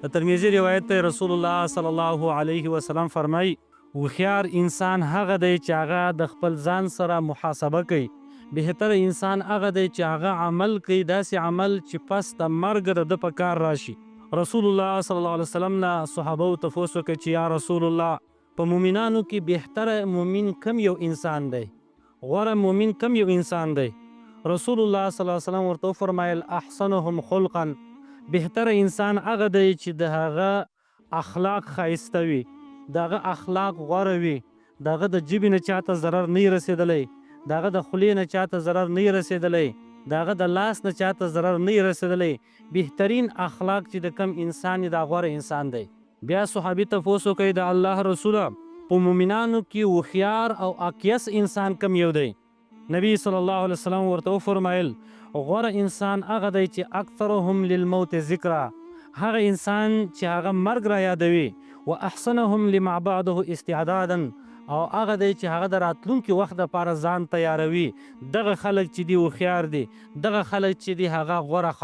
ترمذی روایت ته رسول الله صلی الله علیه وسلم فرمای هوښیار انسان هغه دی چې هغه د خپل ځان سره محاسبه کوي. بهتر انسان هغه دی چې هغه عمل کوي داسې عمل چې پس د مرګ د ده په کار راشي. رسول الله صلی الله علیه وسلم نه صحابو تپوس وکړ چې یا رسول الله په مؤمنانو کې بهتره مؤمن کم یو انسان دی؟ غوره مؤمن کم یو انسان دی؟ رسول الله صلی الله علیه وسلم ورته وفرمایل احسنهم خلقا، بهتره انسان هغه دی چې د هغه اخلاق ښایسته وي، د هغه اخلاق غوره وي، د هغه د ژبې نه چاته ضرر نه رسېدلی، د هغه د خولې نه چاته ضرر نه رسېدلی، د هغه د لاس نه چاته ضرر نه رسېدلی. بهترین اخلاق چې د کم انسان دا غوره انسان دی. بیا صحابي تپوس وکړئ د الله رسوله په مؤمنانو کې هوښیار او اکیس انسان کم یو دی؟ نبی صلی الله علیه وسلم ورته وفرمایل غوره انسان هغه دی چې اکثرهم للموت ذکرا، هغه انسان چې هغه مرګ را یادوي، و احسنهم لما بعده استعدادا، او هغه دی چې هغه د راتلونکي وخت دپاره ځان تیاروي. دغه خلک چې دي هوښیار دي، دغه خلک چې دي هغه غوره